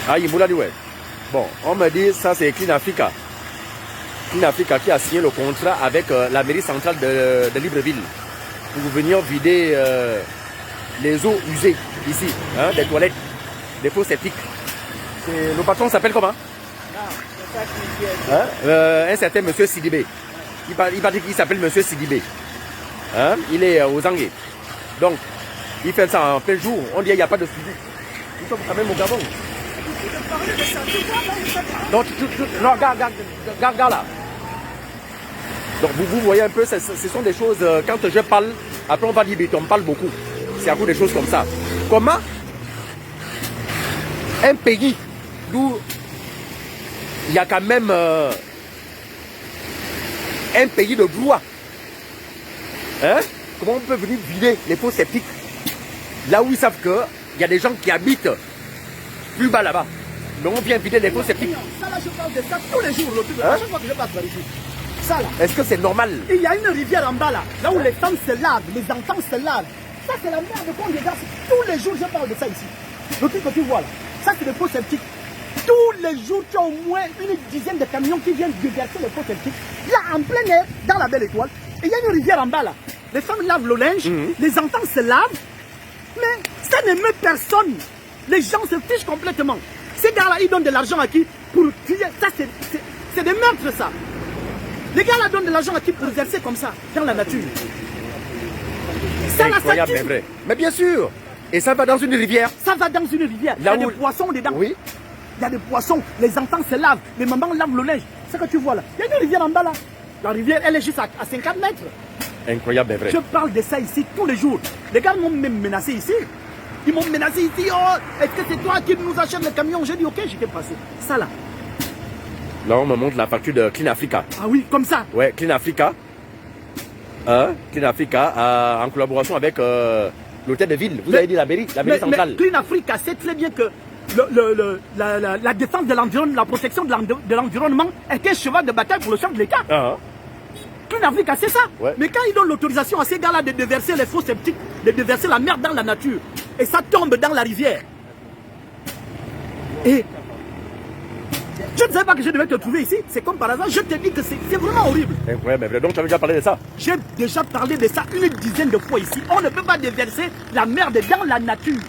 Ah, Yimbouladi, ouais. Bon, on me dit ça c'est Clean Africa. Clean Africa qui a signé le contrat avec la mairie centrale de Libreville pour venir vider les eaux usées ici, hein, des toilettes, des faux septiques. Le patron s'appelle comment? Hein? Un certain monsieur Sidibé. Il paraît qu'il s'appelle monsieur Sidibé. Hein? Il est aux Anglais. Donc, il fait ça en plein jour. On dit qu'il n'y a pas de suivi. Nous sommes quand même au Gabon. Donc, non, regarde là. Donc, vous voyez un peu, ce sont des choses, quand je parle, après on va dire, on parle beaucoup. C'est à cause des choses comme ça. Comment un pays d'où il y a quand même un pays de droit, hein? Comment on peut venir vider les faux sceptiques là où ils savent qu'il y a des gens qui habitent plus bas là-bas? Mais on vient vider les faux sceptiques. Ça là, je parle de ça tous les jours, à chaque fois que je passe par ici. Ça là. Est-ce que c'est normal? Il y a une rivière en bas là, là où les femmes se lavent, les enfants se lavent. Ça c'est la merde qu'on regarde. Tous les jours je parle de ça ici. Le truc que tu vois là, ça c'est des faux sceptiques. Tous les jours tu as au moins une dizaine de camions qui viennent déverser les faux sceptiques. Là en plein air, dans la belle étoile. Et il y a une rivière en bas là. Les femmes lavent le linge, les enfants se lavent. Mais ça n'émeut personne. Les gens se fichent complètement. Ces gars-là, ils donnent de l'argent à qui? Pour tuer. Ça, c'est des meurtres, ça. Les gars-là donnent de l'argent à qui? Pour verser comme ça, dans la nature. C'est incroyable, mais vrai. Mais bien sûr. Et ça va dans une rivière. Ça va dans une rivière. Il y a des poissons dedans. Oui. Il y a des poissons. Les enfants se lavent. Les mamans lavent le linge. C'est ce que tu vois là. Il y a une rivière en bas là. La rivière, elle est juste à 50 mètres. Incroyable, mais vrai. Je parle de ça ici tous les jours. Les gars m'ont même menacé ici. Ils m'ont menacé ici. Oh, est-ce que c'est toi qui nous achètes le camion? J'ai dit ok, j'étais passé. Ça là. Là, on me montre la facture de Clean Africa. Ah oui, comme ça. Ouais, Clean Africa. Clean Africa en collaboration avec l'hôtel de ville. Vous avez dit la mairie centrale. Mais Clean Africa sait très bien que la défense de l'environnement, la protection de l'environnement est un cheval de bataille pour le chef de l'État. Clean Africa, c'est ça. Ouais. Mais quand ils donnent l'autorisation à ces gars-là de déverser les faux sceptiques, de déverser la merde dans la nature, et ça tombe dans la rivière. Et je ne savais pas que je devais te trouver ici. C'est comme par hasard, je te dis que c'est vraiment horrible. Incroyable, mais vrai. Donc tu avais déjà parlé de ça? J'ai déjà parlé de ça une dizaine de fois ici. On ne peut pas déverser la merde dans la nature.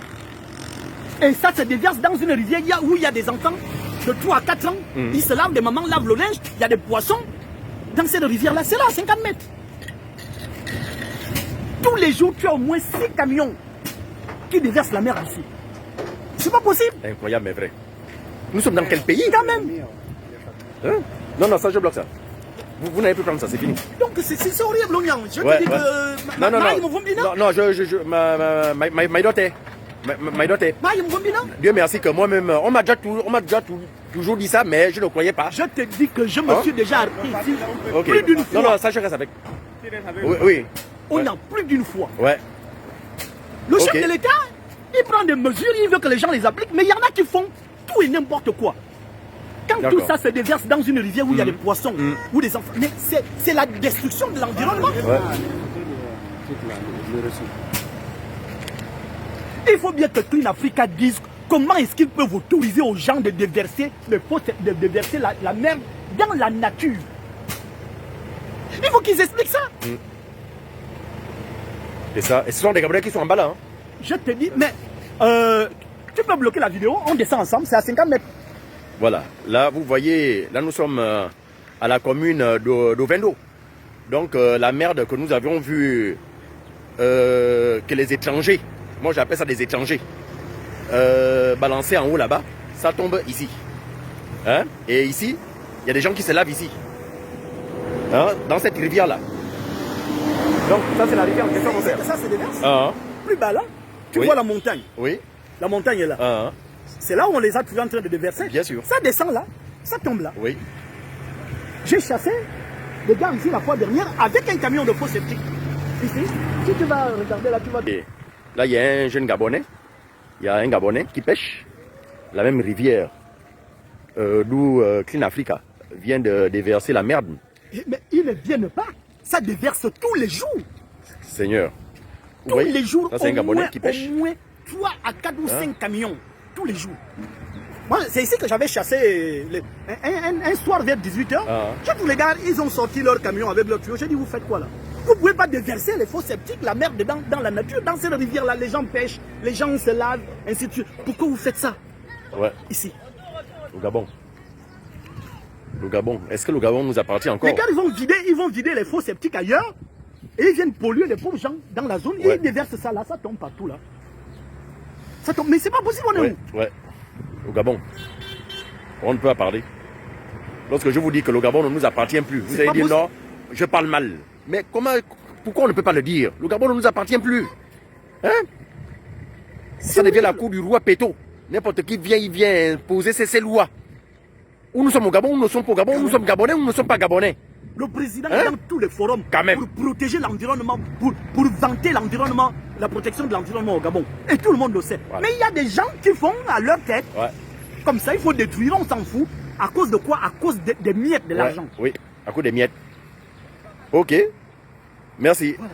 Et ça se déverse dans une rivière où il y a des enfants de 3 à 4 ans. Ils se lavent, des mamans lavent le linge, il y a des poissons. Dans cette rivière-là, c'est là, à 50 mètres. Tous les jours, tu as au moins 6 camions qui déversent la merde ici. C'est pas possible. Incroyable, mais vrai. Nous sommes dans quel pays? Quand même. Hein? Non, non, ça, je bloque ça. Vous n'avez plus prendre ça, c'est fini. Donc, c'est horrible, Ognan. Je te dis que... Non, non, non. Non, my daughter. My daughter. Dieu merci que moi-même, on m'a déjà toujours dit ça, mais je ne croyais pas. Je te dis que je me suis déjà arrêté ici plus d'une fois. Non, non, ça je reste avec. Oui, oui. On a plus d'une fois. Ouais. Le chef de l'État, il prend des mesures, il veut que les gens les appliquent, mais il y en a qui font tout et n'importe quoi. Quand tout ça se déverse dans une rivière où il y a des poissons, ou des enfants, mais c'est la destruction de l'environnement. Ouais. Il faut bien que Clean Africa dise comment est-ce qu'ils peuvent autoriser aux gens de déverser, la merde dans la nature. Il faut qu'ils expliquent ça. Et ça, et ce sont des Gabonais qui sont en bas là. Hein. Je te dis, mais tu peux bloquer la vidéo, on descend ensemble, c'est à 50 mètres. Voilà, là vous voyez, là nous sommes à la commune d'Ovendo. Donc la merde que nous avions vue, que les étrangers, moi j'appelle ça des étrangers, balancés en haut là-bas, ça tombe ici. Hein? Et ici, il y a des gens qui se lavent ici. Hein? Dans cette rivière-là. Donc ça c'est la rivière en question, mon frère. Ça c'est déverse. Plus bas là, tu Oui. vois la montagne. Oui. La montagne est là. C'est là où on les a trouvés en train de déverser. Bien sûr. Ça descend là, ça tombe là. Oui. J'ai chassé des gars ici la fois dernière avec un camion de faux sceptiques. Ici, si tu vas regarder là, tu vas... Et là, il y a un jeune Gabonais. Il y a un Gabonais qui pêche la même rivière d'où Clean Africa vient de déverser la merde. Mais ils ne viennent pas. Ça déverse tous les jours. Seigneur. Tous les jours, ça, c'est un Gabonais qui pêche. Au moins 3 à 4 ou 5 camions. Tous les jours. Moi, c'est ici que j'avais chassé un soir vers 18h. Je tous les gars, ils ont sorti leur camion avec leur tuyau. J'ai dit, vous faites quoi là? Vous ne pouvez pas déverser les faux septiques, la merde dans la nature. Dans cette rivière-là, les gens pêchent, les gens se lavent, ainsi de suite. Pourquoi vous faites ça? Ouais. Ici. Au Gabon. Le Gabon. Est-ce que le Gabon nous appartient encore? Les gars, ils vont vider les faux septiques ailleurs. Et ils viennent polluer les pauvres gens dans la zone. Et ils déversent ça là, ça tombe partout là. Ça tombe. Mais c'est pas possible, on est où? Ouais. Au Gabon. On ne peut pas parler. Lorsque je vous dis que le Gabon ne nous appartient plus, vous allez dire non, je parle mal. Mais pourquoi on ne peut pas le dire? Le Gabon ne nous appartient plus. Hein? Ça devient la cour du roi Péto. N'importe qui vient, il vient poser ses lois. Ou nous sommes au Gabon, ou nous ne sommes pas au Gabon, ou nous sommes Gabonais, ou nous ne sommes pas Gabonais. Le président est dans tous les forums pour protéger l'environnement, pour vanter l'environnement, la protection de l'environnement au Gabon. Et tout le monde le sait. Voilà. Mais il y a des gens qui font à leur tête, comme ça, il faut détruire, on s'en fout. À cause de quoi? À cause des miettes de l'argent. Oui, à cause des miettes. Ok. Merci. Voilà.